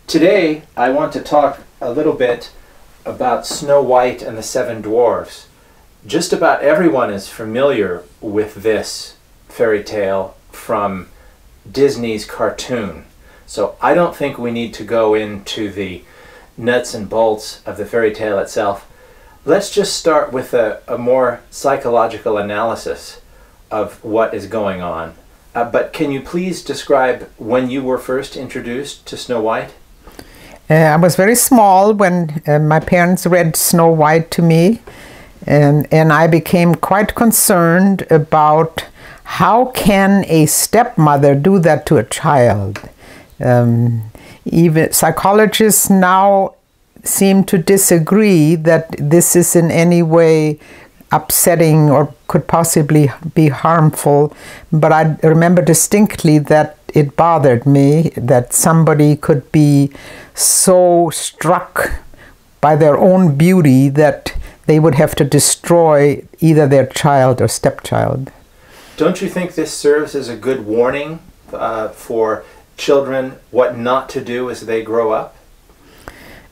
Today, I want to talk a little bit about Snow White and the Seven Dwarfs. Just about everyone is familiar with this fairy tale from Disney's cartoon. So I don't think we need to go into the nuts and bolts of the fairy tale itself. Let's just start with a more psychological analysis of what is going on. But can you please describe when you were first introduced to Snow White? I was very small when my parents read Snow White to me, and I became quite concerned about how can a stepmother do that to a child. Even psychologists now seem to disagree that this is in any way upsetting or could possibly be harmful, but I remember distinctly that it bothered me that somebody could be so struck by their own beauty that they would have to destroy either their child or stepchild. Don't you think this serves as a good warning for children what not to do as they grow up?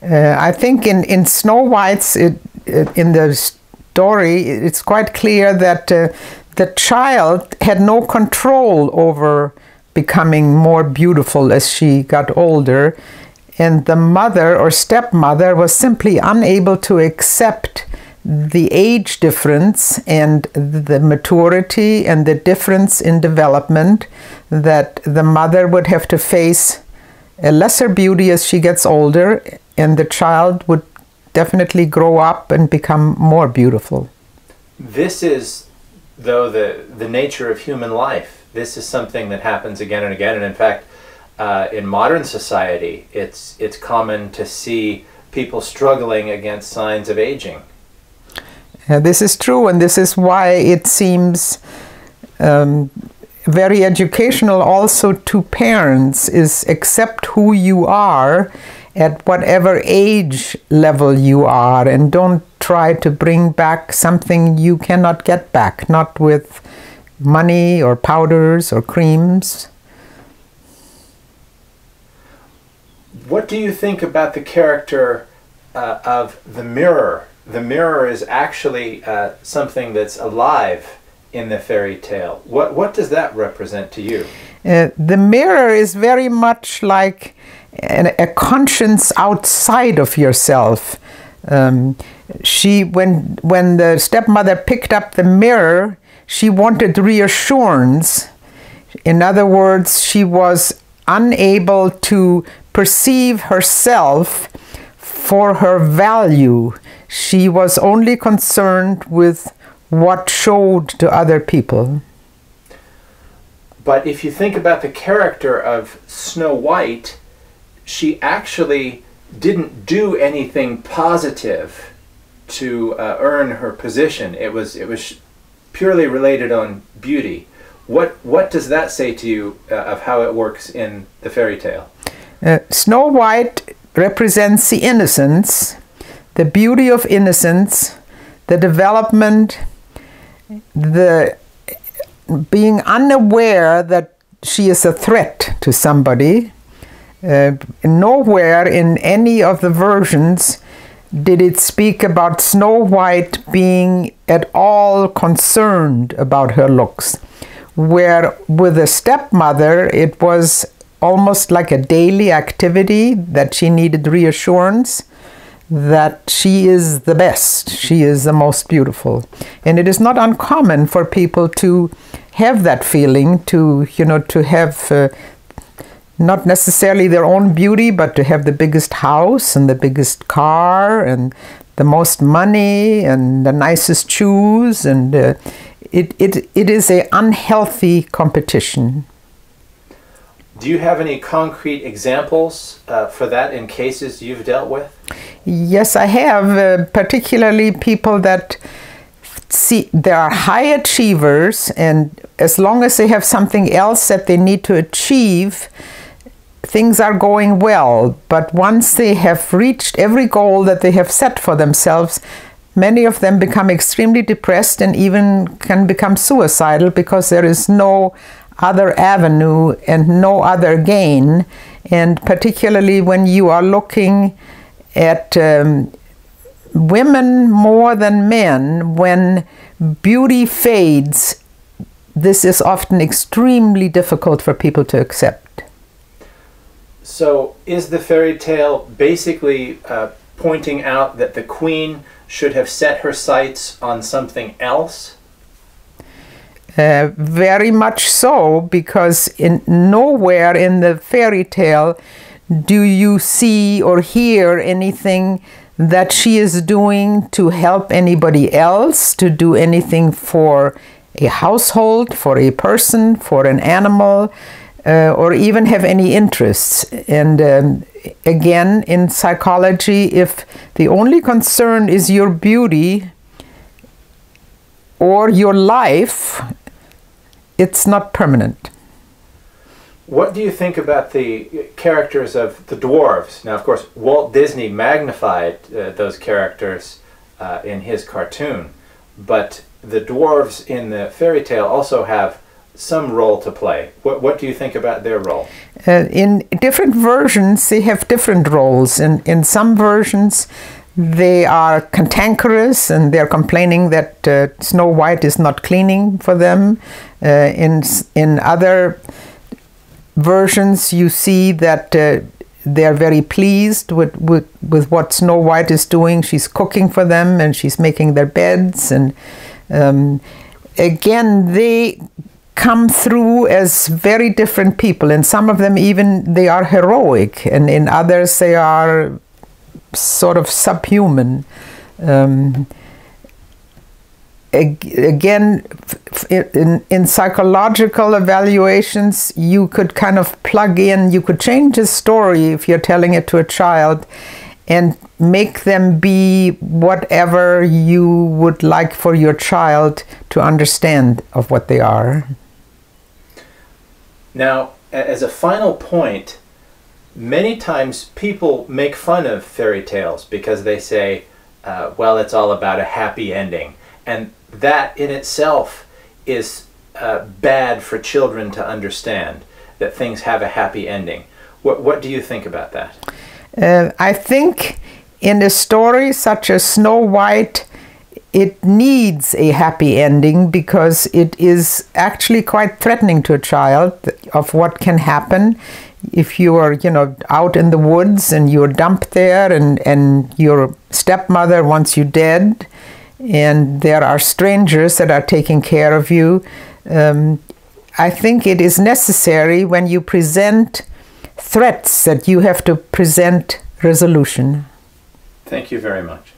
I think in Snow White's, in the story, it's quite clear that the child had no control over becoming more beautiful as she got older, and the mother or stepmother was simply unable to accept the age difference and the maturity and the difference in development, that the mother would have to face a lesser beauty as she gets older, and the child would definitely grow up and become more beautiful. This is, though, the nature of human life. This is something that happens again and again, and in fact, in modern society, it's common to see people struggling against signs of aging. This is true, and this is why it seems very educational also to parents, is accept who you are at whatever age level you are, and don't try to bring back something you cannot get back, not with money or powders or creams. What do you think about the character of the mirror? The mirror is actually something that's alive in the fairy tale. What does that represent to you? The mirror is very much like a conscience outside of yourself. When the stepmother picked up the mirror, she wanted reassurance. In other words, she was unable to perceive herself for her value. She was only concerned with what showed to other people. But if you think about the character of Snow White, she actually didn't do anything positive to earn her position. It was purely related on beauty. What does that say to you of how it works in the fairy tale? Snow White represents the innocence, the beauty of innocence, the development, the being unaware that she is a threat to somebody. Nowhere in any of the versions did it speak about Snow White being at all concerned about her looks, where with the stepmother it was almost like a daily activity that she needed reassurance that she is the best, she is the most beautiful. And it is not uncommon for people to have that feeling, to have not necessarily their own beauty, but to have the biggest house and the biggest car and the most money and the nicest shoes, and it is an unhealthy competition. Do you have any concrete examples for that in cases you've dealt with? Yes, I have, particularly people that see they are high achievers, and as long as they have something else that they need to achieve, things are going well. But once they have reached every goal that they have set for themselves, many of them become extremely depressed and even can become suicidal because there is no other avenue and no other gain. and particularly when you are looking at women more than men, when beauty fades, this is often extremely difficult for people to accept. So is the fairy tale basically pointing out that the queen should have set her sights on something else? Very much so, because nowhere in the fairy tale do you see or hear anything that she is doing to help anybody else, to do anything for a household, for a person, for an animal, or even have any interests. And again, in psychology, if the only concern is your beauty or your life, it's not permanent. What do you think about the characters of the dwarves? Now, of course, Walt Disney magnified those characters in his cartoon, but the dwarves in the fairy tale also have some role to play. What do you think about their role? In different versions, they have different roles. In some versions, they are cantankerous and they're complaining that Snow White is not cleaning for them. In other versions, you see that they're very pleased with what Snow White is doing. She's cooking for them and she's making their beds. And again, they come through as very different people. And some of them even, they are heroic. And in others, they are sort of subhuman. Again, in psychological evaluations, you could kind of plug in, you could change a story if you're telling it to a child and make them be whatever you would like for your child to understand of what they are. Now, as a final point, many times people make fun of fairy tales because they say, well, it's all about a happy ending. And that in itself is bad for children to understand, that things have a happy ending. What do you think about that? I think in a story such as Snow White, it needs a happy ending because it is actually quite threatening to a child of what can happen if you are, out in the woods and you're dumped there and your stepmother wants you dead and there are strangers that are taking care of you. I think it is necessary when you present threats that you have to present resolution. Thank you very much.